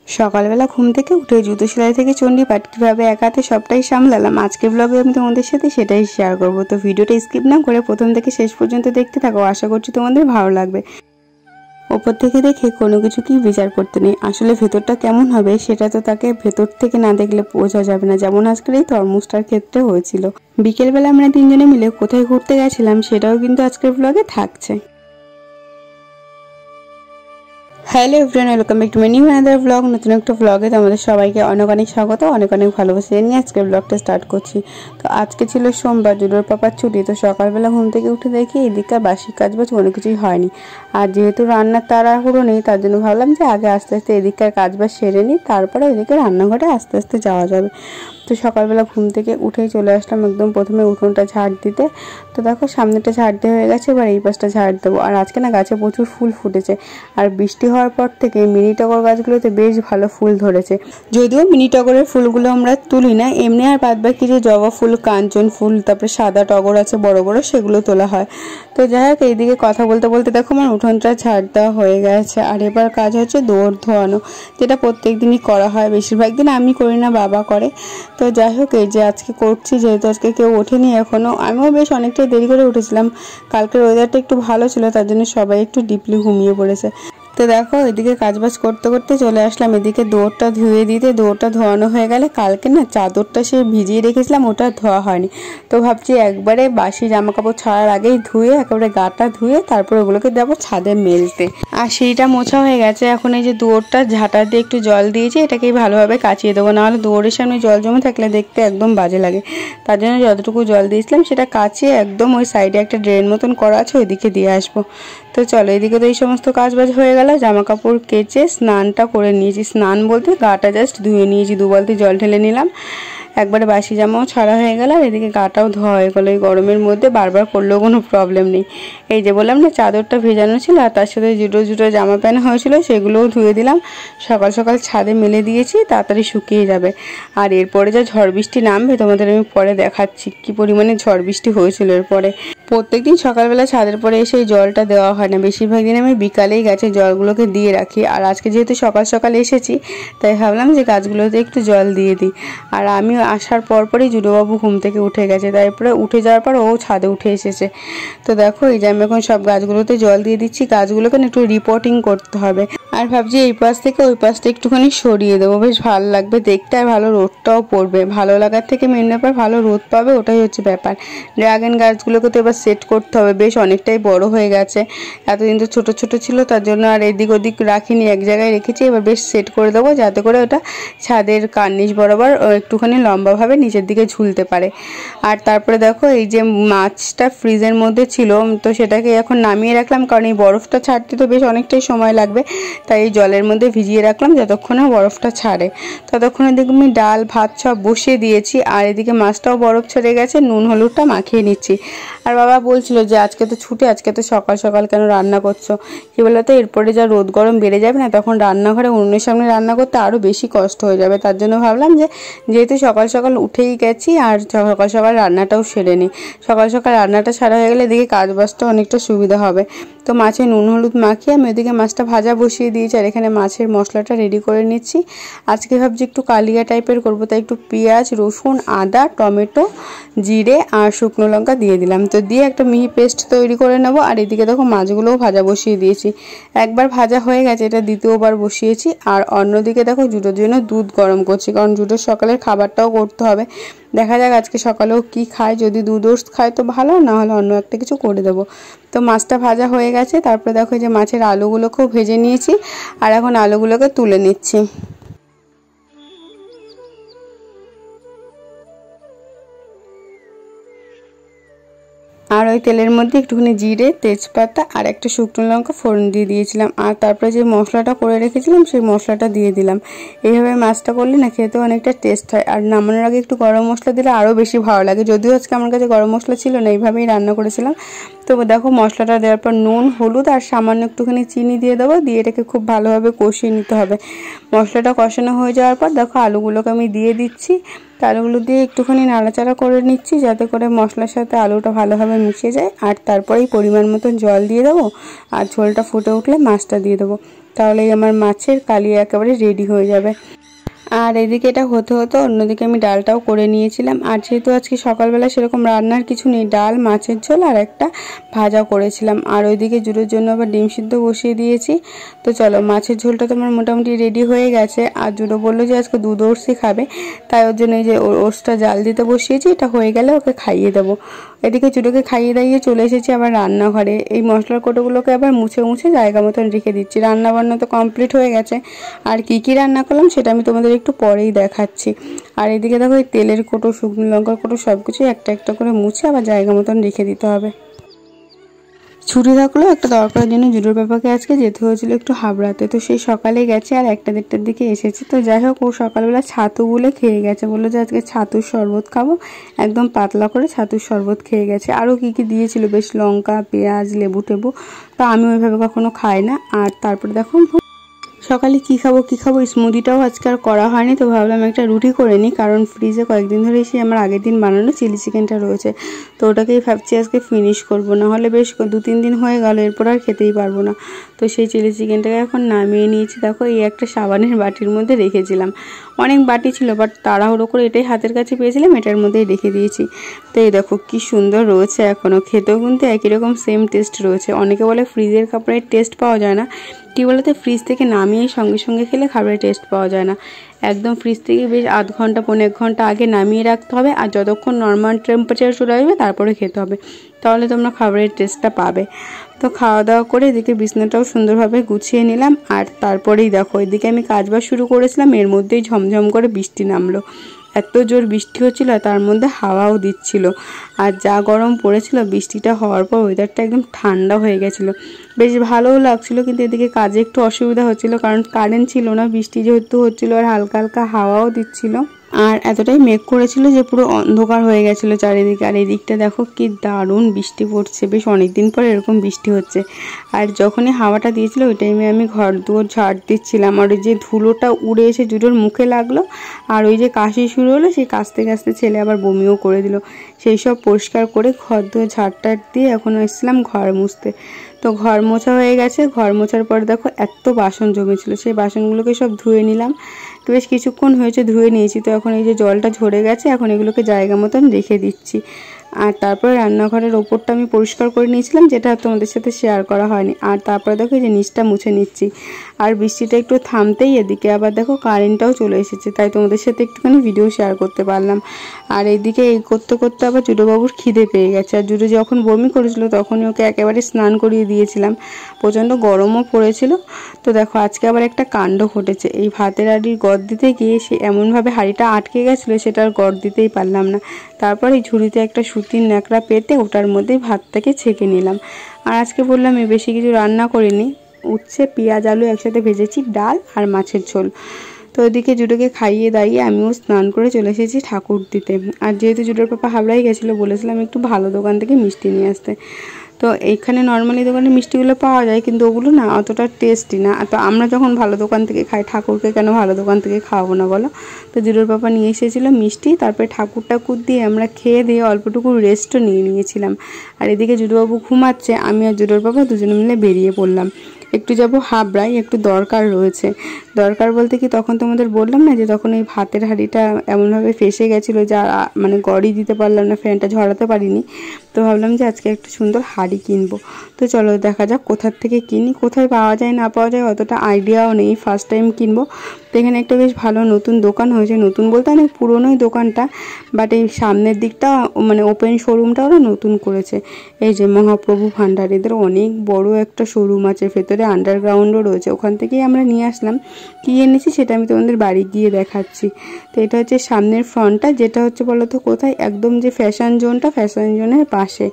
সকালবেলা ঘুম থেকে উঠে জুতো সেলাই থেকে চণ্ডীপাঠ কীভাবে এক হাতে সবটাই সামলালাম আজকের ব্লগে আমি তোমাদের সাথে সেটাই শেয়ার করব। তো ভিডিওটা স্কিপ না করে প্রথম থেকে শেষ পর্যন্ত দেখতে থাকো, আশা করছি তোমাদের ভালো লাগবে। ওপর থেকে দেখে কোনো কিছু কি বিচার করতে নেই, আসলে ভেতরটা কেমন হবে সেটা তো তাকে ভেতর থেকে না দেখলে বোঝা যাবে না, যেমন আজকের এই তরমুজটার ক্ষেত্রে হয়েছিল। বিকেলবেলা আমরা তিনজনে মিলে কোথায় ঘুরতে গেছিলাম সেটাও কিন্তু আজকের ব্লগে থাকছে। Hello everyone, welcome back to my new another blog. নতুন একটা ব্লগে তোমাদের সবাইকে অনেক অনেক স্বাগত, অনেক অনেক ভালোবাসা নিয়ে আজকের ব্লগটা স্টার্ট করছি। তো আজকে ছিল সোমবার, জুডোর পাপার ছুটি। তো সকালবেলা ঘুম থেকে উঠে দেখি এদিককার বাসি কাজ বাজ কোনো কিছুই হয়নি। আর যেহেতু রান্নার তাড়াহুড়ো নেই, তার জন্য ভাবলাম যে আগে আস্তে আস্তে এদিককার কাজ বাজ সেরে নিই, তারপরে এদিকে রান্নাঘরে আস্তে আস্তে যাওয়া যাবে। তো সকালবেলা ঘুম থেকে উঠেই চলে আসলাম একদম প্রথমে উঠোনটা ঝাড় দিতে। তো দেখো সামনেটা ঝাড় দেওয়া হয়ে গেছে, এবার এই পাশটা ঝাড় দেবো। আর আজকে না গাছে প্রচুর ফুল ফুটেছে, আর বৃষ্টি হওয়ার পর থেকে মিনি টগর গাছগুলোতে বেশ ভালো ফুল ধরেছে। যদিও মিনি টগরের ফুলগুলো আমরা তুলি না, এমনি আর বাদ বাকি যে জবা ফুল, কাঞ্চন ফুল, তারপরে সাদা টগর আছে বড় বড়, সেগুলো তোলা হয়। তো যাই হোক, এইদিকে কথা বলতে বলতে দেখো আমার উঠোনটা ঝাড় দেওয়া হয়ে গেছে। আর এবার কাজ হচ্ছে দৌড় ধোয়ানো, যেটা প্রত্যেক দিনই করা হয়, বেশিরভাগ দিন আমি করি না, বাবা করে। তো যাই হোক, এই যে আজকে করছি, যেহেতু আজকে কেউ ওঠেনি এখনও, আমিও বেশ অনেকটাই দেরি করে উঠেছিলাম। কালকের ওয়েদারটা একটু ভালো ছিল, তার জন্য সবাই একটু ডিপলি ঘুমিয়ে পড়েছে। তো দেখো এদিকে কাজবাজ করতে করতে চলে আসলাম এদিকে দৌড়টা ধুয়ে দিতে। দৌড়টা ধোয়ানো হয়ে গেলে, কালকে না চাদরটা সে ভিজিয়ে রেখেছিলাম, ওটা ধোয়া হয়নি। তো ভাবছি একবারে বাসি জামা কাপড় ছাড়ার আগেই ধুয়ে একেবারে গাটা ধুয়ে তারপর ওগুলোকে দেবো ছাদে মেলতে। আর সেইটা মোছা হয়ে গেছে, এখন এই যে দৌড়টা ঝাঁটা দিয়ে একটু জল দিয়েছি, এটাকেই ভালোভাবে কাচিয়ে দেবো, নাহলে দৌড়ের সামনে জল জমে থাকলে দেখতে একদম বাজে লাগে। তার জন্য যতটুকু জল দিয়েছিলাম সেটা কাচিয়ে একদম ওই সাইডে একটা ড্রেন মতন করা আছে, ওইদিকে দিয়ে আসবো। তো চলো, এদিকে তো এই সমস্ত কাজ বাজ হয়ে গেল। জামা কাপড় কেচে স্নানটা করে নিয়েছি, স্নান বলতে গাটা জাস্ট ধুয়ে নিয়েছি, 2 বালতি জল ঢেলে নিলাম, একবারে বাসি জামাও ছাড়া হয়ে গেল। আর এদিকে গাটাও ধোয়া হয়ে গেলো। এই গরমের মধ্যে বারবার করলেও কোনো প্রবলেম নেই। এই যে বললাম না, চাদরটা ভেজানো ছিল আর তার সাথে জুটো জুটো জামা প্যান্ট হয়েছিল, সেগুলোও ধুয়ে দিলাম। সকাল সকাল ছাদে মেলে দিয়েছি, তাড়াতাড়ি শুকিয়ে যাবে। আর এরপরে যা ঝড় বৃষ্টি নামবে তোমাদের আমি পরে দেখাচ্ছি কি পরিমাণে ঝড় বৃষ্টি হয়েছিল। এরপরে প্রত্যেকদিন সকালবেলা ছাদের পরে এসে জলটা দেওয়া হয় না, বেশিরভাগ দিন আমি বিকালেই গাছে জলগুলোকে দিয়ে রাখি। আর আজকে যেহেতু সকাল সকাল এসেছি, তাই ভাবলাম যে গাছগুলোতে একটু জল দিয়ে দিই। আর আমি আসার পরপরই জুডোবাবু ঘুম থেকে উঠে গেছে, তারপরে উঠে যাওয়ার পর ও ছাদে উঠে এসেছে। তো দেখো এই যে আমি এখন সব গাছগুলোতে জল দিয়ে দিচ্ছি, গাছগুলোকে একটু রিপোর্টিং করতে হবে। আর ভাবছি এই পাশ থেকে ওই পাশটা একটুখানি সরিয়ে দেবো, বেশ ভালো লাগবে দেখতে, আর ভালো রোদটাও পড়বে। ভালো লাগার থেকে মেন ব্যাপার ভালো রোদ পাবে, ওটাই হচ্ছে ব্যাপার। ড্রাগন গাছগুলোকে তো এবার সেট করতে হবে, বেশ অনেকটাই বড় হয়ে গেছে। এতদিন তো ছোট ছোট ছিল, তার জন্য আর এদিক ওদিক রাখিনি, এক জায়গায় রেখেছি। এবার বেশ সেট করে দেবো, যাতে করে ওটা ছাদের কার্নিশ বরাবর একটুখানি লম্বাভাবে নিচের দিকে ঝুলতে পারে। আর তারপরে দেখো এই যে মাছটা ফ্রিজের মধ্যে ছিল, তো সেটাকে এখন নামিয়ে রাখলাম, কারণ এই বরফটা ছাড়তে তো বেশ অনেকটাই সময় লাগবে, তাই এই জলের মধ্যে ভিজিয়ে রাখলাম যতক্ষণে বরফটা ছাড়ে। ততক্ষণে দেখবি ডাল ভাত সব বসিয়ে দিয়েছি। আর এদিকে মাছটাও বরফ ছেড়ে গেছে, নুন হলুদটা মাখিয়ে নিচ্ছি। আর বাবা বলছিল যে আজকে তো ছুটি, আজকে তো সকাল সকাল কেন রান্না করছো? কী বলতো, এরপরে যা রোদ গরম বেড়ে যাবে না, তখন রান্নাঘরে উনুনের সামনে রান্না করতে আরও বেশি কষ্ট হয়ে যাবে। তার জন্য ভাবলাম যে যেহেতু সকাল সকাল উঠেই গেছি, আর সকাল সকাল রান্নাটাও সেরে নিই। সকাল সকাল রান্নাটা সারা হয়ে গেলে এদিকে কাজ বাজটা অনেকটা সুবিধা হবে। তো মাছে নুন হলুদ মাখিয়ে আমি ওদিকে মাছটা ভাজা বসিয়ে দিয়েছি, আর এখানে মাছের মশলাটা রেডি করে নিচ্ছি। আজকে ভাবছি একটু কালিয়া টাইপের করবো, তাই একটু পেঁয়াজ, রসুন, আদা, টমেটো, জিরে আর শুকনো লঙ্কা দিয়ে দিলাম। তো দিয়ে একটা মিহি পেস্ট তৈরি করে নেবো। আর এদিকে দেখো মাছগুলোও ভাজা বসিয়ে দিয়েছি, একবার ভাজা হয়ে গেছে, এটা দ্বিতীয়বার বসিয়েছি। আর অন্যদিকে দেখো জুটোর জন্য দুধ গরম করছি, কারণ জুটোর সকালের খাবারটাও করতে হবে। দেখা যাক আজকে সকালেও কি খায়, যদি দুধ ওটস খায় তো ভালো, না হলে অন্য একটা কিছু করে দেবো। তো মাছটা ভাজা হয়ে গেছে, তারপরে দেখো যে মাছের আলুগুলোকেও ভেজে নিয়েছি, আর এখন আলুগুলোকে তুলে নিচ্ছি। আর ওই তেলের মধ্যে একটুখানি জিরে, তেজপাতা আর একটা শুকনো লঙ্কা ফোড়ন দিয়ে দিয়েছিলাম। আর তারপরে যে মশলাটা করে রেখেছিলাম সেই মশলাটা দিয়ে দিলাম। এইভাবে মাছটা করলে না খেতে অনেকটা টেস্ট হয়। আর নামানোর আগে একটু গরম মশলা দিলে আরও বেশি ভালো লাগে, যদিও আজকে আমার কাছে গরম মশলা ছিল না, এইভাবেই রান্না করেছিলাম। তো দেখো মশলাটা দেওয়ার পর নুন, হলুদ আর সামান্য একটুখানি চিনি দিয়ে দেবো, দিয়ে এটাকে খুব ভালোভাবে কষিয়ে নিতে হবে। মশলাটা কষানো হয়ে যাওয়ার পর দেখো আলুগুলোকে আমি দিয়ে দিচ্ছি। আলুগুলো দিয়ে একটুখানি নাড়াচাড়া করে নিচ্ছি, যাতে করে মশলার সাথে আলুটা ভালোভাবে মিশে যায়। আর তারপরেই পরিমাণ মতো জল দিয়ে দেবো, আর ঝোলটা ফুটে উঠলে মাছটা দিয়ে দেবো। তাহলেই আমার মাছের কালিয়া একেবারে রেডি হয়ে যাবে। আর এদিকে এটা হতে হতে অন্যদিকে আমি ডালটাও করে নিয়েছিলাম। আর যেহেতু আজকে সকালবেলা সেরকম রান্নার কিছু নেই, ডাল, মাছের ঝোল আর একটা ভাজা করেছিলাম। আর ওইদিকে জুড়োর জন্য আবার ডিম সিদ্ধ বসিয়ে দিয়েছি। তো চলো, মাছের ঝোলটা তো আমার মোটামুটি রেডি হয়ে গেছে। আর জুড়ো বললো যে আজকে দুধ ওটসই খাবে, তাই ওর জন্য এই যে ওটসটা জাল দিতে বসিয়েছি। এটা হয়ে গেলে ওকে খাইয়ে দেবো। এদিকে জুড়োকে খাইয়ে দাইয়ে চলে এসেছি আবার রান্নাঘরে। এই মশলার কোটোগুলোকে আবার মুছে মুছে জায়গা মতন রেখে দিচ্ছি। রান্না বান্না তো কমপ্লিট হয়ে গেছে। আর কি কি রান্না করলাম সেটা আমি তোমাদের একটু পরেই দেখাচ্ছি। আর এদিকে দেখো, এই তেলের কোটো, শুকনো লঙ্কার কোটো সব কিছু একটা একটা করে মুছে আবার জায়গা মতন রেখে দিতে হবে। ছুটি থাকলেও একটা দরকারের জন্য জুডোর পাপাকে আজকে যেতে হয়েছিল একটু হাবড়াতে। তো সেই সকালে গেছে আর 1টা-1:30টার দিকে এসেছে। তো যাই হোক, ও সকালবেলা ছাতু গুলে খেয়ে গেছে। বললো যে আজকে ছাতুর শরবত খাবো, একদম পাতলা করে ছাতুর শরবত খেয়ে গেছে। আরও কি কি দিয়েছিল, বেশ লঙ্কা, পেঁয়াজ, লেবু টেবু। তো আমি ওইভাবে কখনো খাই না। আর তারপরে দেখো সকালে কি খাবো স্মুদিটাও আজকে আর করা হয়নি। তো ভাবলাম একটা রুটি করে নিই, কারণ ফ্রিজে কয়েকদিন ধরে এসে আমার আগের দিন বানানো চিলি চিকেনটা রয়েছে। তো ওটাকেই ভাবছি আজকে ফিনিশ করবো, না হলে বেশ 2-3 দিন হয়ে গেল, এরপর আর খেতেই পারবো না। তো সেই চিলি চিকেনটাকে এখন নামিয়ে নিয়েছি। দেখো, এই একটা সাবানের বাটির মধ্যে রেখেছিলাম। অনেক বাটি ছিল, বাট তাড়াহুড়ো করে এটাই হাতের কাছে পেয়েছিলাম, এটার মধ্যেই রেখে দিয়েছি। তো এই দেখো কি সুন্দর রয়েছে এখনও, খেতেও কিন্তু একই রকম সেম টেস্ট রয়েছে। অনেকে বলে ফ্রিজের খাবারের টেস্ট পাওয়া যায় না। কি বলতে, ফ্রিজ থেকে নামিয়ে সঙ্গে সঙ্গে খেলে খাবারের টেস্ট পাওয়া যায় না। একদম ফ্রিজ থেকে বেশ 1/2 ঘন্টা 1.5 ঘন্টা আগে নামিয়ে রাখতে হবে। আর যতক্ষণ নর্মাল টেম্পারেচার চলে আসবে তারপরে খেতে হবে, তাহলে তোমরা খাবারের টেস্টটা পাবে। তো খাওয়া দাওয়া করে এদিকে বিছনাটাও সুন্দরভাবে গুছিয়ে নিলাম। আর তারপরেই দেখো, এদিকে আমি কাজবাজ শুরু করেছিলাম, এর মধ্যেই ঝমঝম করে বৃষ্টি নামলো। এত জোর বৃষ্টি হচ্ছিল, তার মধ্যে হাওয়াও দিচ্ছিল। আর যা গরম পড়েছিল, বৃষ্টিটা হওয়ার পর ওয়েদারটা একদম ঠান্ডা হয়ে গেছিলো, বেশ ভালোও লাগছিল। কিন্তু এদিকে কাজে একটু অসুবিধা হচ্ছিল, কারণ কারেন্ট ছিল না, বৃষ্টি যেহেতু হচ্ছিল আর হালকা হালকা হাওয়াও দিচ্ছিল। আর এতটাই মেঘ করেছিল যে পুরো অন্ধকার হয়ে গেছিল চারিদিকে। আর এই দিকটা দেখো কি দারুণ বৃষ্টি পড়ছে, বেশ অনেকদিন পর এরকম বৃষ্টি হচ্ছে। আর যখনই হাওয়াটা দিয়েছিল ওই টাইমে আমি ঘর দুয়ার ঝাড় দিচ্ছিলাম। আর ওই যে ধুলোটা উড়ে এসে জুডোর মুখে লাগলো, আর ওই যে কাশি শুরু হলো, সেই কাশতে কাশতে ছেলে আবার বমিও করে দিল। সেই সব পরিষ্কার করে ঘর দুয়ার ঝাড়টার দিয়ে এখন এসেছিলাম ঘর মুছতে। তো ঘর মোছা হয়ে গেছে। ঘর মোছার পর দেখো এত বাসন জমেছিল, সেই বাসনগুলোকে সব ধুয়ে নিলাম। তো বেশ কিছুক্ষণ হয়েছে ধুয়ে নিয়েছি। তো এখন এই যে জলটা ঝরে গেছে, এখন এগুলোকে জায়গা মতন রেখে দিচ্ছি। আর তারপরে রান্নাঘরের ওপরটা আমি পরিষ্কার করে নিয়েছিলাম, যেটা তোমাদের সাথে শেয়ার করা হয়নি। আর তারপরে দেখো এই যে নিচটা মুছে নিচ্ছি। আর বৃষ্টিটা একটু থামতেই এদিকে আবার দেখো কারেন্টটাও চলে এসেছে, তাই তোমাদের সাথে একটুখানি ভিডিও শেয়ার করতে পারলাম। আর এইদিকে এই করতে করতে আবার জুডোবাবুর খিদে পেয়ে গেছে। আর জুডো যখন বমি করেছিল তখনই ওকে একেবারে স্নান করিয়ে দিয়েছিলাম, প্রচণ্ড গরমও পড়েছিল। তো দেখো আজকে আবার একটা কাণ্ড ঘটেছে, এই ভাতের হাঁড়ির গড় দিতে গিয়ে সে এমনভাবে হাঁড়িটা আটকে গেছিলো, সেটার গড় দিতেই পারলাম না। তারপর এই ঝুড়িতে একটা সুতির ন্যাকড়া পেতে ওটার মধ্যেই ভাতটাকে ছেঁকে নিলাম। আর আজকে বললাম বেশি কিছু রান্না করিনি, উচ্ছে পেঁয়াজ আলু একসাথে ভেজেছি, ডাল আর মাছের ঝোল। তো ওদিকে জুডোকে খাইয়ে দাইয়ে আমিও স্নান করে চলে এসেছি ঠাকুর দিতে। আর যেহেতু জুডোর পাপা হাবড়াই গেছিলো, বলেছিলাম একটু ভালো দোকান থেকে মিষ্টি নিয়ে আসতে। তো এইখানে নর্মালি দোকানে মিষ্টিগুলো পাওয়া যায়, কিন্তু ওগুলো না অতটা টেস্টি না। তো আমরা যখন ভালো দোকান থেকে খাই, ঠাকুরকে কেন ভালো দোকান থেকে খাওয়াবো না বলো। তো জুডোর পাপা নিয়ে এসেছিলো মিষ্টি, তারপরে ঠাকুর দিয়ে আমরা খেয়ে দিয়ে অল্পটুকু রেস্টও নিয়েছিলাম। আর এদিকে জুডোবাবু ঘুমাচ্ছে, আমি আর জুডোর পাপা দুজনে মিলে বেরিয়ে পড়লাম। একটু যাবো হাবড়ায়, একটু দরকার রয়েছে। দরকার বলতে কি, তখন তোমাদের বললাম না যে তখন এই ভাতের হাঁড়িটা এমনভাবে ফেসে গেছিলো, যা মানে গড়ি দিতে পারলাম না, ফ্যানটা ঝরাতে পারিনি। তো ভাবলাম যে আজকে একটা সুন্দর হাঁড়ি কিনবো। তো চলো দেখা যাক কোথার থেকে কিনি, কোথায় পাওয়া যায় না পাওয়া যায় অতটা আইডিয়াও নেই, ফার্স্ট টাইম কিনবো। তো এখানে একটা বেশ ভালো নতুন দোকান হয়েছে, নতুন বলতে অনেক পুরনোই দোকানটা, বাট এই সামনের দিকটা মানে ওপেন শোরুমটা ওরা নতুন করেছে। এই যে মহাপ্রভু ভান্ডার, এদের অনেক বড় একটা শোরুম আছে, ভেতরে আন্ডারগ্রাউন্ডও রয়েছে। ওখান থেকেই আমরা নিয়ে আসলাম। কী এনেছি সেটা আমি তোমাদের বাড়ি গিয়ে দেখাচ্ছি। তো এটা হচ্ছে সামনের ফ্রন্টটা, যেটা হচ্ছে বলতো কোথায়, একদম যে ফ্যাশন জোনটা, ফ্যাশন জোনের পাশে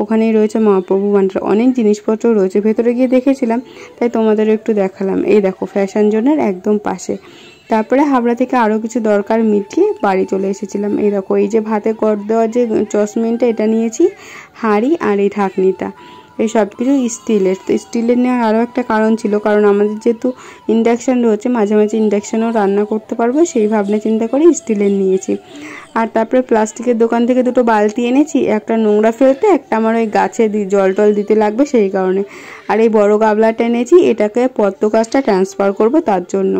ওখানেই রয়েছে মহাপ্রভু ভান্ডার। অনেক জিনিসপত্র রয়েছে, ভেতরে গিয়ে দেখেছিলাম, তাই তোমাদেরও একটু দেখালাম। এই দেখো ফ্যাশন জোনের একদম পাশে। তারপরে হাবড়া থেকে আরও কিছু দরকার মিটিয়ে বাড়ি চলে এসেছিলাম। এই দেখো এই যে ভাতে কর দেওয়া যে চশমিনটা, এটা নিয়েছি, হাঁড়ি আর এই ঢাকনিটা, এই সব কিছু স্টিলের। তো স্টিলের নেওয়ার আরও একটা কারণ ছিল, কারণ আমাদের যেহেতু ইন্ডাকশান রয়েছে, মাঝে মাঝে ইন্ডাকশানেও রান্না করতে পারবো, সেই ভাবনা চিন্তা করে স্টিলের নিয়েছি। আর তারপরে প্লাস্টিকের দোকান থেকে দুটো বালতি এনেছি, একটা নোংরা ফেলতে, একটা আমার ওই গাছে জল টল দিতে লাগবে সেই কারণে। আর এই বড় গাবলাটা এনেছি, এটাকে পদ্ম গাছটা ট্রান্সফার করব তার জন্য।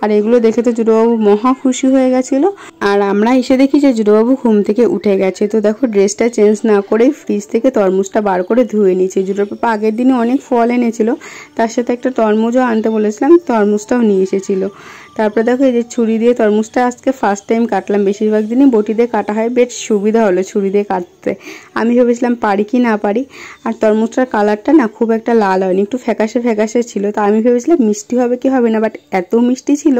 আর এগুলো দেখে তো জুড়োবাবু মহা খুশি হয়ে গেছিলো। আর আমরা এসে দেখি যে জুড়োবাবু ঘুম থেকে উঠে গেছে। তো দেখো ড্রেসটা চেঞ্জ না করেই ফ্রিজ থেকে তরমুজটা বার করে ধুয়ে নিয়েছি। জুড়োর পাপা আগের দিনে অনেক ফল এনেছিল, তার সাথে একটা তরমুজও আনতে বলেছিলাম, তরমুজটাও নিয়ে এসেছিলো। তারপরে দেখো এই যে ছুরি দিয়ে তরমুজটা আজকে ফার্স্ট টাইম কাটলাম। বেশিরভাগ দিনই বটি দিয়ে কাটা হয়, বেশ সুবিধা হলো ছুরি দিয়ে কাটতে। আমি ভেবেছিলাম পারি কি না পারি। আর তরমুজটার কালারটা না খুব একটা লাল হয়নি, একটু ফ্যাকাশে ফ্যাকাশে ছিল। তো আমি ভেবেছিলাম মিষ্টি হবে কি হবে না, বাট এত মিষ্টি ছিল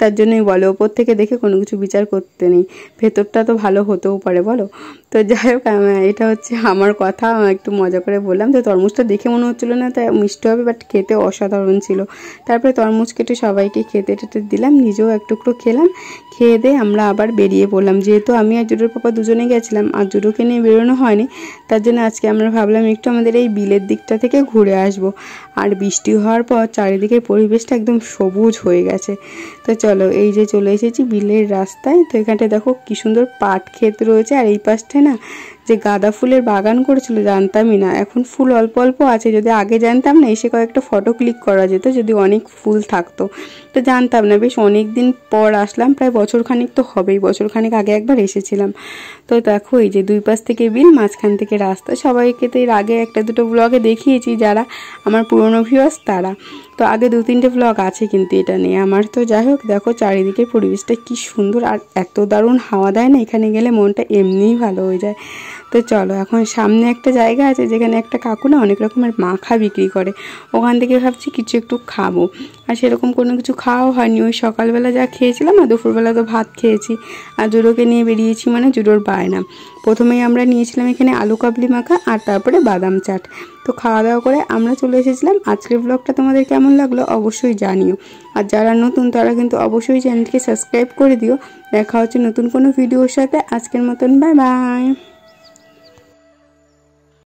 তার জন্যই বলে ওপর থেকে দেখে কোনো কিছু বিচার করতে নেই, ভেতরটা তো ভালো হতেও পারে বলো। তো যাই হোক এটা হচ্ছে আমার কথা, একটু মজা করে বললাম। তো তরমুজটা দেখে মনে হচ্ছিলো না তাই মিষ্টি হবে, বাট খেতে অসাধারণ ছিল। তারপরে তরমুজ কেটে সবাইকে খেতে টেতে দিলাম, নিজেও এক টুকরো খেলাম। খেয়ে দিয়ে আমরা আবার বেরিয়ে পড়লাম। যেহেতু আমি আর জুডোর পাপা দুজনে গেছিলাম আর জুডোকে নিয়ে বেরোনো হয়নি, তার জন্য আজকে আমরা ভাবলাম একটু আমাদের এই বিলের দিকটা থেকে ঘুরে আসব। আর বৃষ্টি হওয়ার পর চারিদিকের পরিবেশটা একদম সবুজ হয়ে গেছে। তো চলো এই যে চলে এসেছি বিলের রাস্তায়। তো এখানটায় দেখো কি সুন্দর পাট ক্ষেত রয়েছে। আর এই পাশটায় না যে গাঁদা ফুলের বাগান করেছিল জানতামই না, এখন ফুল অল্প অল্প আছে। যদি আগে জানতাম না এসে কয়েকটা ফটো ক্লিক করা যেত, যদি অনেক ফুল থাকতো। তো জানতাম না, বেশ অনেক দিন পর আসলাম, প্রায় বছরখানিক তো হবেই, বছরখানিক আগে একবার এসেছিলাম। তো দেখো এই যে দুই পাশ থেকে বিল, মাঝখান থেকে রাস্তা। সবাইকে তো এর আগে একটা দুটো ব্লগে দেখিয়েছি, যারা আমার পুরনো ভিউয়ার্স তারা। তো আগে 2-3টে ব্লগ আছে কিন্তু এটা নিয়ে আমার। তো যাই হোক দেখো চারিদিকে পরিবেশটা কি সুন্দর, আর এত দারুণ হাওয়া দেয় না, এখানে গেলে মনটা এমনিই ভালো হয়ে যায়। তো চলো এখন সামনে একটা জায়গা আছে যেখানে একটা কাকু না অনেক রকমের মাখা বিক্রি করে, ওখান থেকে ভাবছি কিছু একটু খাবো। আর সেরকম কোনো কিছু খাওয়াও হয়নি, ওই সকালবেলা যা খেয়েছিলাম আর দুপুরবেলা তো ভাত খেয়েছি। আর জুডোকে নিয়ে বেরিয়েছি মানে জুডোর বায়না। প্রথমেই আমরা নিয়েছিলাম এখানে আলু কাবলি মাখা আর তারপরে বাদাম চাট। তো খাওয়া দাওয়া করে আমরা চলে এসেছিলাম। আজকের ব্লগটা তোমাদের কেমন লাগলো অবশ্যই জানিও। আর যারা নতুন তারা কিন্তু অবশ্যই চ্যানেলকে সাবস্ক্রাইব করে দিও। দেখা হচ্ছে নতুন কোনো ভিডিওর সাথে। আজকের মতন বাই বাই।